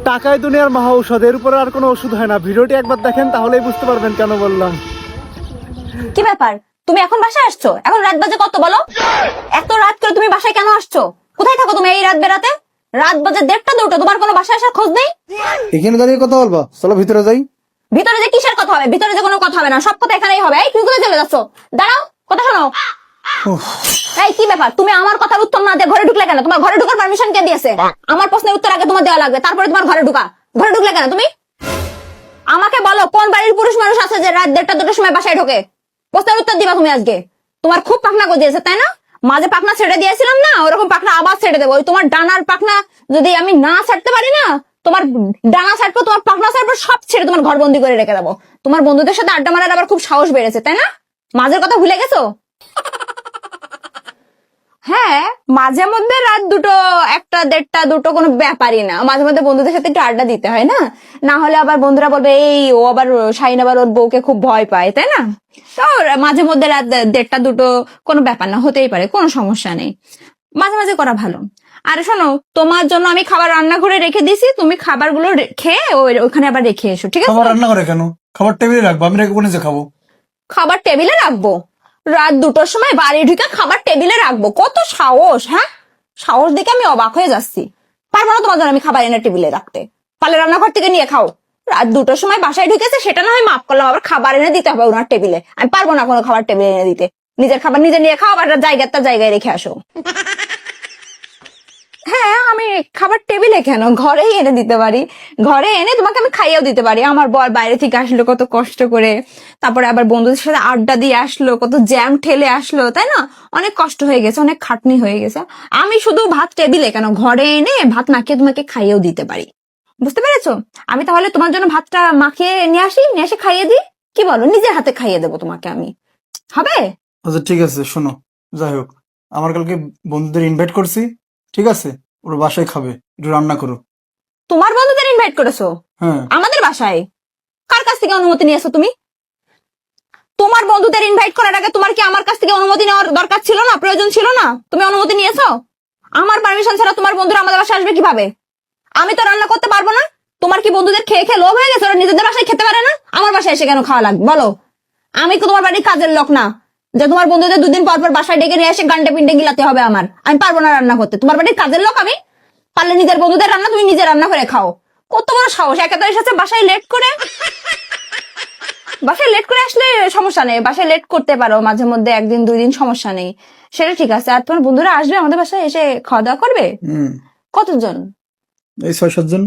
টাকায় দুনিয়ার মহা ঔষধ, এর উপরে আর কোনো ওষুধ হয় না। ভিডিওটি একবার দেখেন তাহলেই বুঝতে পারবেন কেন বললাম। কি ব্যাপার, তুমি এখন বাসায় আসছো? এখন রাত বাজে কত বলো? এত রাত করে তুমি বাসায় কেন আসছো? কোথায় থাকো তুমি এই রাত বেরাতে? রাত বাজে 1:30 2টা, তোমার কোনো বাসায় আসার খোঁজ নেই? এখানে দাঁড়িয়ে কথা বলবা, চলো ভিতরে যাই। ভিতরে যে কিসের কথা হবে? ভিতরে যে কোনো কথা হবে না, সব কথা এখানেই হবে। এই তুমি কোথায় চলে যাচ্ছো? দাঁড়াও, কথা শোনো। এই কি ব্যাপার, তুমি আমার কথার উত্তর না দিয়ে ঘরে ঢুকলে কেন? তোমার ঘরে ঢোকার পারমিশন কে দিয়েছে? আমার প্রশ্নের উত্তর আগে তোমার দেওয়া লাগবে, তারপরে তোমার ঘরে ঢুকা। ঘরে ঢুকলে কেন তুমি? আমাকে বলো, কোন বাড়ির পুরুষ মানুষ আছে যে রাত 1:30 2টার সময় বাসায় ঢোকে? প্রশ্নের উত্তর দিবা তুমি আজকে। তোমার খুব পাখনা গজিয়েছে তাই না? মাঝে পাখনা ছেড়ে দিয়েছিলাম না, ওরকম পাখনা আবার ছেড়ে দেবো। ওই তোমার ডানার পাখনা যদি আমি না ছাড়তে পারি না, তোমার ডানা ছাড়বো, তোমার পাখনা ছাড়বো, সব ছেড়ে তোমার ঘর বন্দি করে রেখে দেবো। তোমার বন্ধুদের সাথে আড্ডা মারার আবার খুব সাহস বেড়েছে তাই না? মাঝের কথা ভুলে গেছো? হ্যাঁ, মাঝে মধ্যে রাত 2টো 1টা 1:30 2টো কোনো ব্যাপারই না। মাঝে মধ্যে বন্ধুদের সাথে একটু আড্ডা দিতে হয় না? না হলে আবার বন্ধুরা বলবে এই ও আবার শাহিন আবার ওর বউকে খুব ভয় পায় তাই না? তো মাঝে মধ্যে রাত 1:30 2টো কোনো ব্যাপার না, হতেই পারে, কোনো সমস্যা নেই। মাঝে মাঝে করা ভালো। আরে শোনো, তোমার জন্য আমি খাবার রান্নাঘরে রেখে দিছি, তুমি খাবারগুলো খেয়ে ওখানে আবার রেখে এসো, ঠিক আছে? খাবার রান্না করে কেন? খাবার টেবিলে রাখবো, আমি রেখে কোনে যে খাবো? খাবার টেবিলে রাখবো? রাত 2টোর সময় বাড়ি ঢুকে খাবার টেবিলে রাখবো? কত সাহস! হ্যাঁ, সাহস দেখে আমি অবাক হয়ে যাচ্ছি। পারবো না তোমার জন্য আমি খাবার এনে টেবিলে রাখতে। পারলে রান্নাঘর থেকে নিয়ে খাও। রাত 2টোর সময় বাসায় ঢুকেছে সেটা না হয় মাফ করলাম, আবার খাবার এনে দিতে হবে ওনার টেবিলে? আমি পারবো না কোনো খাবার টেবিলে এনে দিতে। নিজের খাবার নিজে নিয়ে খাও, আবার জায়গায় রেখে আসো। হ্যাঁ, আমি খাবার টেবিলে কেন, ঘরেই এনে দিতে পারি। ঘরে এনে তোমাকে আমি খাইয়েও দিতে পারি। আমার বর বাইরে থেকে আসলো কত কষ্ট করে, তারপরে আবার বন্ধুদের সাথে আড্ডা দিয়ে আসলো, কত জ্যাম ঠেলে আসলো তাই না? অনেক কষ্ট হয়ে গেছে, অনেক খাটনি হয়ে গেছে। আমি শুধু ভাত টেবিলে কেন, ঘরে এনে ভাত মাখিয়ে তোমাকে খাইয়েও দিতে পারি। বুঝতে পেরেছো? আমি তাহলে তোমার জন্য ভাতটা মাখিয়ে নিয়ে এসে খাইয়ে দিই, কি বলো? নিজের হাতে খাইয়ে দেবো তোমাকে আমি, হবে? আচ্ছা ঠিক আছে, শোনো, যাই হোক, আমার কালকে বন্ধুদের ইনভাইট করছি, ঠিক আছে? ওরা বাসায় খাবে, একটু রান্না করো। তোমার বন্ধুদের ইনভাইট করেছো হ্যাঁ। আমাদের বাসায়? কার কাছ থেকে অনুমতি নিয়েছো তুমি? তোমার বন্ধুদের ইনভাইট করার আগে তোমার কি আমার কাছ থেকে অনুমতি নেওয়ার দরকার ছিল না, প্রয়োজন ছিল না? তুমি অনুমতি নিয়েছো? আমার পারমিশন ছাড়া তোমার বন্ধুরা আমাদের বাসায় আসবে কিভাবে? আমি তো রান্না করতে পারবো না। তোমার কি বন্ধুদের খেয়ে খেয়ে লোভ হয়ে গেছে, ওরা নিজেদের বাসায় খেতে পারে না? আমার বাসায় এসে কেন খাওয়া লাগবে বলো? আমি তো তোমার বাড়ির কাজের লোক না যে তোমার বন্ধুদের 2 দিন পর পর বাসায় ডেকে নিয়ে এসে গান্ডে পিন্ডে গিলাতে হবে আমার। আমি পারবো না রান্না করতে, তোমার বাড়ির কাজের লোক আমি। পারলে নিজের বন্ধুদের রান্না তুমি নিজে রান্না করে খাও। কত বড় সাহস, একেবারে এসেছে বাসায় লেট করে। বাসায় লেট করে আসলে সমস্যা নেই, বাসায় লেট করতে পারো মাঝে মধ্যে, 1 দিন 2 দিন সমস্যা নেই, সেটা ঠিক আছে। আর তোমার বন্ধুরা আসবে আমাদের বাসায় এসে খাওয়া দাওয়া করবে? কতজন? এই 6-7 জন।